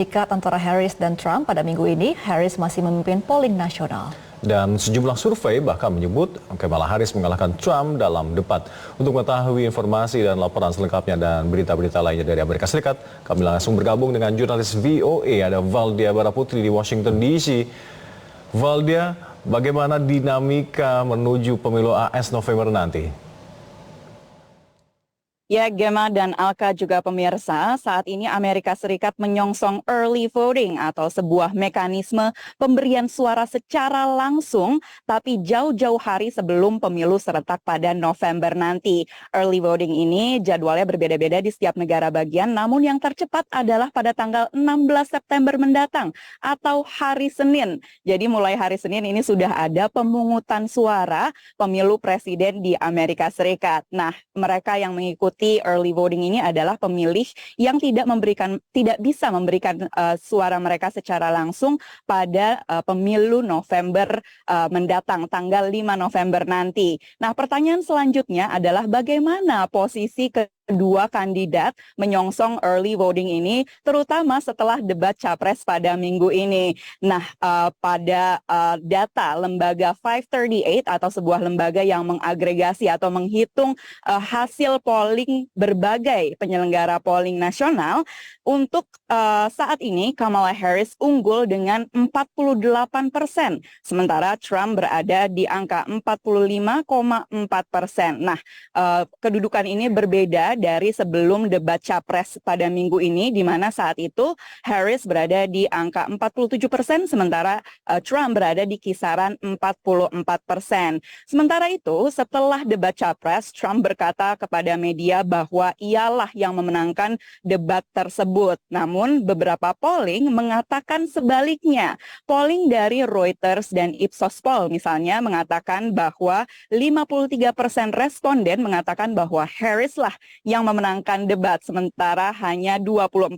Ikat antara Harris dan Trump pada minggu ini, Harris masih memimpin polling nasional. Dan sejumlah survei bahkan menyebut Kamala Harris mengalahkan Trump dalam debat. Untuk mengetahui informasi dan laporan selengkapnya dan berita-berita lainnya dari Amerika Serikat, kami langsung bergabung dengan jurnalis VOA, ada Valdia Baraputri di Washington DC. Valdia, bagaimana dinamika menuju pemilu AS November nanti? Ya, Gema dan Alka juga pemirsa, saat ini Amerika Serikat menyongsong early voting atau sebuah mekanisme pemberian suara secara langsung, tapi jauh-jauh hari sebelum pemilu serentak pada November nanti. Early voting ini jadwalnya berbeda-beda di setiap negara bagian, namun yang tercepat adalah pada tanggal 16 September mendatang atau hari Senin. Jadi mulai hari Senin ini sudah ada pemungutan suara pemilu presiden di Amerika Serikat. Nah, mereka yang mengikuti early voting ini adalah pemilih yang tidak bisa memberikan suara mereka secara langsung pada pemilu November mendatang, tanggal 5 November nanti. Nah, pertanyaan selanjutnya adalah bagaimana posisi kedua kandidat menyongsong early voting ini, terutama setelah debat capres pada minggu ini. Nah, pada data lembaga 538 atau sebuah lembaga yang mengagregasi atau menghitung hasil polling berbagai penyelenggara polling nasional, untuk saat ini Kamala Harris unggul dengan 48%, sementara Trump berada di angka 45,4%. Nah, kedudukan ini berbeda dari sebelum debat capres pada minggu ini, di mana saat itu Harris berada di angka 47%, sementara Trump berada di kisaran 44%. Sementara itu, setelah debat capres, Trump berkata kepada media bahwa ialah yang memenangkan debat tersebut. Namun, beberapa polling mengatakan sebaliknya. Polling dari Reuters dan Ipsos Poll misalnya mengatakan bahwa 53% responden mengatakan bahwa Harris lah yang memenangkan debat, sementara hanya 24%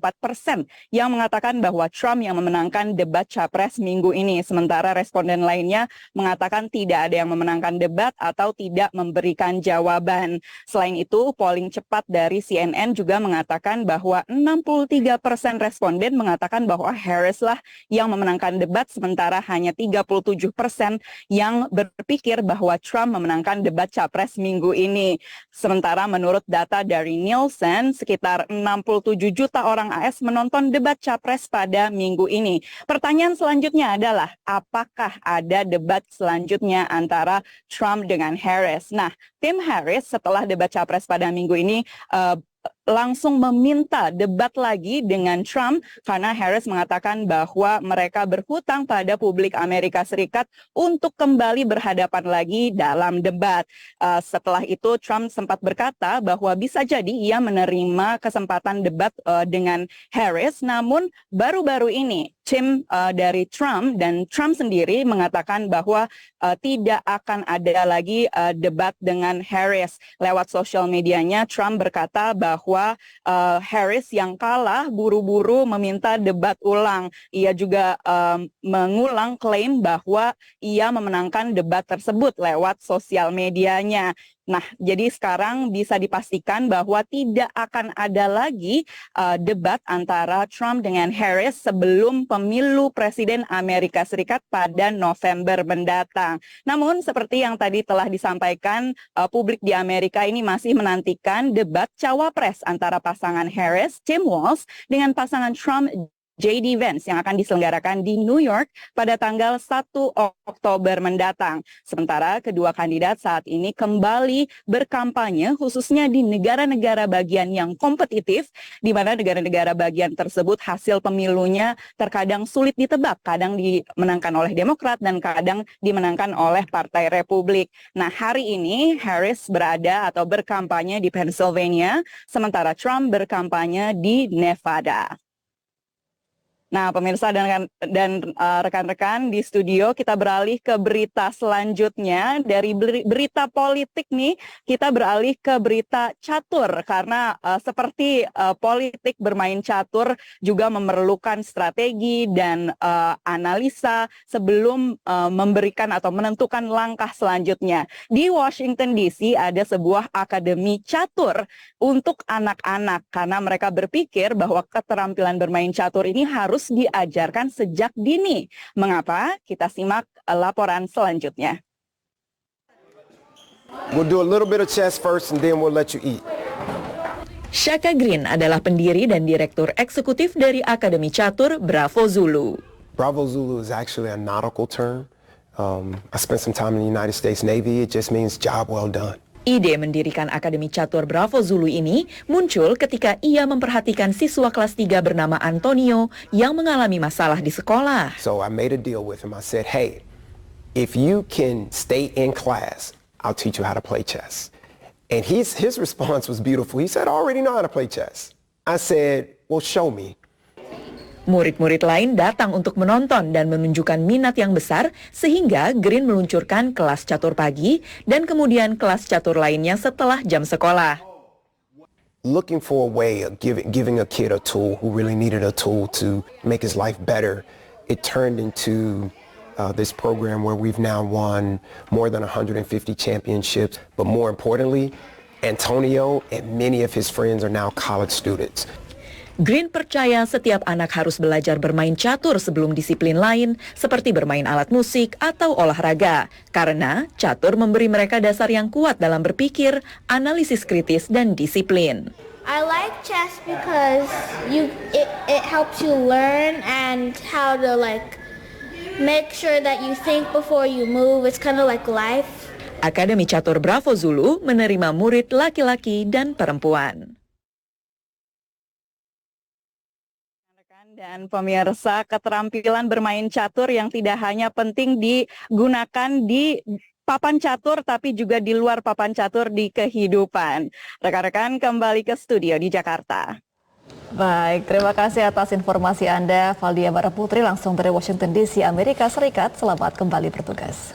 yang mengatakan bahwa Trump yang memenangkan debat capres minggu ini. Sementara responden lainnya mengatakan tidak ada yang memenangkan debat atau tidak memberikan jawaban. Selain itu, polling cepat dari CNN juga mengatakan bahwa 63% responden mengatakan bahwa Harris lah yang memenangkan debat, sementara hanya 37% yang berpikir bahwa Trump memenangkan debat capres minggu ini. Sementara menurut data dari Nielsen, sekitar 67 juta orang AS menonton debat capres pada minggu ini. Pertanyaan selanjutnya adalah, apakah ada debat selanjutnya antara Trump dengan Harris? Nah, tim Harris setelah debat capres pada minggu ini langsung meminta debat lagi dengan Trump karena Harris mengatakan bahwa mereka berhutang pada publik Amerika Serikat untuk kembali berhadapan lagi dalam debat. Setelah itu Trump sempat berkata bahwa bisa jadi ia menerima kesempatan debat dengan Harris, namun baru-baru ini tim dari Trump dan Trump sendiri mengatakan bahwa tidak akan ada lagi debat dengan Harris. Lewat sosial medianya, Trump berkata bahwa Harris yang kalah buru-buru meminta debat ulang. Ia juga mengulang klaim bahwa ia memenangkan debat tersebut lewat sosial medianya. Nah, jadi sekarang bisa dipastikan bahwa tidak akan ada lagi debat antara Trump dengan Harris sebelum pemilu presiden Amerika Serikat pada November mendatang. Namun, seperti yang tadi telah disampaikan, publik di Amerika ini masih menantikan debat cawapres antara pasangan Harris, Tim Walz, dengan pasangan Trump, J.D. Vance, yang akan diselenggarakan di New York pada tanggal 1 Oktober mendatang. Sementara kedua kandidat saat ini kembali berkampanye khususnya di negara-negara bagian yang kompetitif, di mana negara-negara bagian tersebut hasil pemilunya terkadang sulit ditebak, kadang dimenangkan oleh Demokrat dan kadang dimenangkan oleh Partai Republik. Nah, hari ini Harris berada atau berkampanye di Pennsylvania, sementara Trump berkampanye di Nevada. Nah, pemirsa dan rekan-rekan di studio, kita beralih ke berita selanjutnya. Dari berita politik nih, kita beralih ke berita catur karena seperti politik, bermain catur juga memerlukan strategi dan analisa sebelum memberikan atau menentukan langkah selanjutnya. Di Washington DC ada sebuah akademi catur untuk anak-anak karena mereka berpikir bahwa keterampilan bermain catur ini harus diajarkan sejak dini. Mengapa? Kita simak laporan selanjutnya. We'll do a little bit of chess first and then we'll let you eat. Shaka Greene adalah pendiri dan direktur eksekutif dari Akademi Catur Bravo Zulu. Bravo Zulu is actually a nautical term. I spent some time in the United States Navy. It just means job well done. Ide mendirikan Akademi Catur Bravo Zulu ini muncul ketika ia memperhatikan siswa kelas 3 bernama Antonio yang mengalami masalah di sekolah. So I made a deal with him. I said, hey, if you can stay in class, I'll teach you how to play chess. And his response was beautiful. He said, I already know how to play chess. I said, well, show me. Murid-murid lain datang untuk menonton dan menunjukkan minat yang besar sehingga Greene meluncurkan kelas catur pagi dan kemudian kelas catur lainnya setelah jam sekolah. Looking for a way of giving a kid a tool who really needed a tool to make his life better, it turned into this program where we've now won more than 150 championships. But more importantly, Antonio and many of his friends are now college students. Greene percaya setiap anak harus belajar bermain catur sebelum disiplin lain seperti bermain alat musik atau olahraga. Karena catur memberi mereka dasar yang kuat dalam berpikir, analisis kritis, dan disiplin. I like chess because it helps you learn and how to make sure that you think before you move. It's kind of like life. Akademi Catur Bravo Zulu menerima murid laki-laki dan perempuan. Dan pemirsa, keterampilan bermain catur yang tidak hanya penting digunakan di papan catur, tapi juga di luar papan catur di kehidupan. Rekan-rekan kembali ke studio di Jakarta. Baik, terima kasih atas informasi Anda, Valdia Baraputri langsung dari Washington DC, Amerika Serikat. Selamat kembali bertugas.